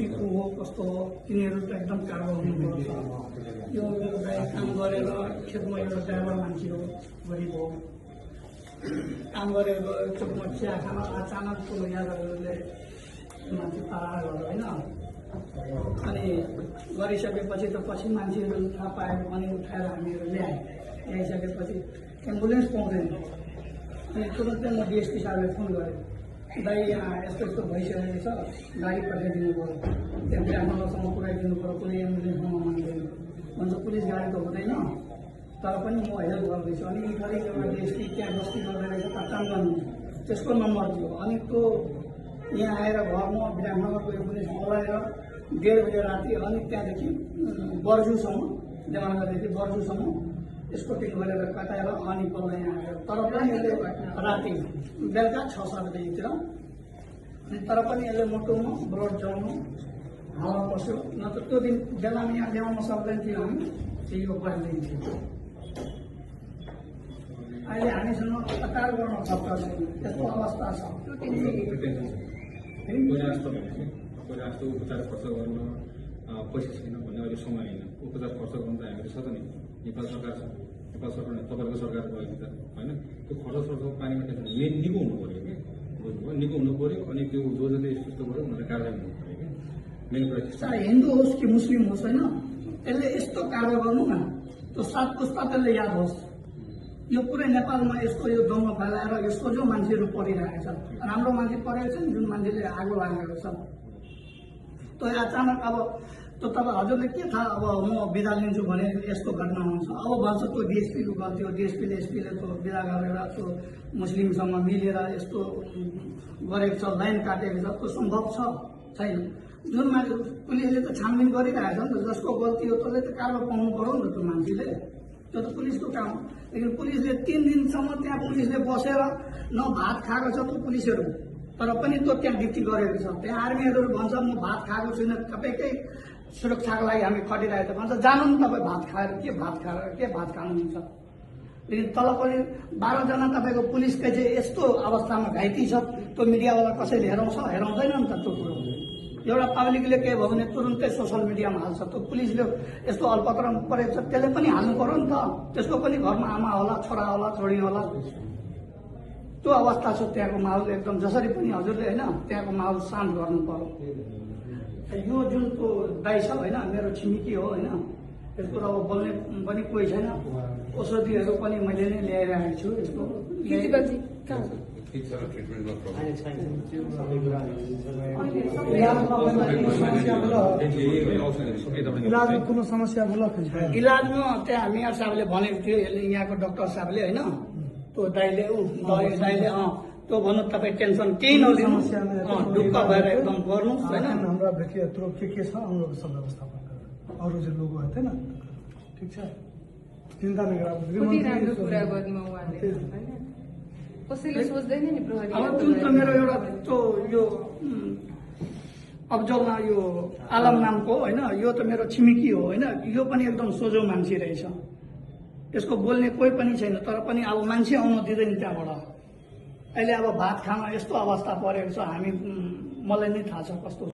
पछि को हो कस्तो हो तिनीहरू त एकदम कारवाह हुनुपर्छ। यो मेरो दाइ काम गरेर खेतमा एउटा ड्राइभर मान्छे हो, गरिब हो, काम गरेर चोकमा चिया खान अचानक ठुलो यादवहरूले मान्छे पार गर्यो होइन। अनि गरिसकेपछि त पछि मान्छेहरू थाहा पायो अनि उठाएर हामीहरू ल्याइसकेपछि एम्बुलेन्स पाउँदैन। अनि तुरन्तै म डिएसपी साहबले फोन गरेँ, दाइ यहाँ यस्तो यस्तो भइसकेको छ, गाडी पठाइदिनु पऱ्यो, त्यहाँ ब्राह्मणसम्म पुऱ्याइदिनु पऱ्यो, कुनै एम्बुलेन्समा मान्दैन भन्छ। पुलिस गाडी त हुँदैन, तर पनि म हेल्प गर्दैछु। अनि इटरी एउटा डिएसपी त्यहाँ बस्ती गर्दै रहेछ काम गर्नु, त्यसको नम्बर थियो। अनि त्यो यहाँ आएर घरमा विराटनगरको एम्बुलेन्स बोलाएर 1:30 बजे राति अनि त्यहाँदेखि बर्जुसम्म, देवानगरदेखि बर्जुसम्म स्कुटिङ गरेर कटाएर अनि बल्ल यहाँ आएर, तर पनि यसले राति बेलुका 6-7 बजीतिर, अनि तर पनि यसले मुटुमा ब्लड जम्नु हावा पस्यो। नत्र त्यो दिन बेलामा यहाँ ल्याउन सक्दैन थियो हामी, त्यही यो बढिदिन्थ्यो। अहिले हामीसँग कतार गर्न सक्छ छैन, त्यस्तो अवस्था छ। उपचार खर्च गर्न पैसा छैन भन्ने अहिले समय होइन। उपचार खर्च गर्नु त हामीहरू छ त नि, नेपाल सरकार छ, नेपाल सरकार तपाईँहरूको सरकार भयो त होइन। त्यो खर्च पानीमा निको हुनु पऱ्यो कि, बुझ्नुभयो, निको हुनु पऱ्यो। अनि त्यो जसले यस्तो गर्यो उनीहरूले कारवाही हुनु पऱ्यो कि। मेन कुरा चाहे हिन्दू होस् कि मुस्लिम होस् होइन, यसले यस्तो कार्य गर्नु न, त्यो 7 पुस्ता त्यसले याद होस्। यो पुरै नेपालमा यसको यो दङ्ग फैलाएर यसको जो मान्छेहरू परिरहेको छ, राम्रो मान्छे परेको छ नि, जुन मान्छेले आगो लागेको छ। त्यो अचानक अब त्यो तपाईँ हजुरले के थाहा, अब म बिदा लिन्छु भने यस्तो घटना हुन्छ। अब भन्छ त्यो डिएसपीको गल्ती हो, डिएसपीले एसपीले त्यो बिदा गरेर त्यो मुस्लिमसँग मिलेर यस्तो गरेको छ, लाइन काटेको छ, त्यो सम्भव छ छैन। जुन मान्छे पुलिसले त छानबिन गरिरहेको छ नि त, जसको गल्ती हो त्यसले त कारवाही पाउनु पर्यो नि त त्यो मान्छेले, त्यो त पुलिसको काम हो। लेकिन पुलिसले 3 दिनसम्म त्यहाँ पुलिसले बसेर न भात खाएको छ त्यो पुलिसहरू, तर पनि त्यो त्यहाँ ड्युटी गरेको छ। त्यहाँ आर्मीहरू भन्छ म भात खाएको छुइनँ, तपाईँकै सुरक्षाको लागि हामी खटिरहेको भन्छ, जानु नि तपाईँ भात खाएर के भात खानुहुन्छ। लेकिन तल पनि 12 जना तपाईँको पुलिसकै चाहिँ यस्तो अवस्थामा घाइते छ, त्यो मिडियावाला कसैले हेराउँदैन नि त त्यो कुरो। एउटा पब्लिकले के भयो भने तुरन्तै सोसल मिडियामा हाल्छ, त्यो पुलिसले यस्तो अल्पक्रम परेको छ त्यसले पनि हाल्नु पर्यो नि त। त्यसको पनि घरमा आमा होला, छोरा होला, छोरी होला, त्यो अवस्था छ त्यहाँको माहौल एकदम। जसरी पनि हजुरले होइन त्यहाँको माहौल शान्त गर्नु पर्यो। यो जुन त्यो दाइ छ होइन, मेरो छिमेकी हो होइन, यसको अब बोल्ने पनि कोही छैन। औषधिहरू पनि मैले नै ल्याइरहेको छु। यसको इलाजमा कुनै समस्या होला? इलाजमा त्यहाँ मेयर साहबले भनेको थियो, यहाँको डाक्टर साहबले होइन, त्यो दाइले त्यो भन्नु तपाईँ टेन्सन केही नलिनु, ढुक्क भएर एकदम गर्नुहोस् होइन। हाम्रा व्यक्तित्व के छ हम लोग सब व्यवस्थापन गरेर अरू जो लोगो है ना, ठिक छ, चिन्ता नगर्नु। कुरा गर्नु हैन, कसैले सोच्दैन नि प्रहरी। अब जुन त मेरो एउटा त्यो यो अफजल यो आलम नामको होइन, यो त मेरो छिमेकी हो होइन, यो पनि एकदम सोझो मान्छे रहेछ। यसको बोल्ने कोही पनि छैन, तर पनि अब मान्छे आउन दिँदैन त्यहाँबाट। अहिले अब भात खान यस्तो अवस्था परेको छ, मलाई नै थाहा छ कस्तो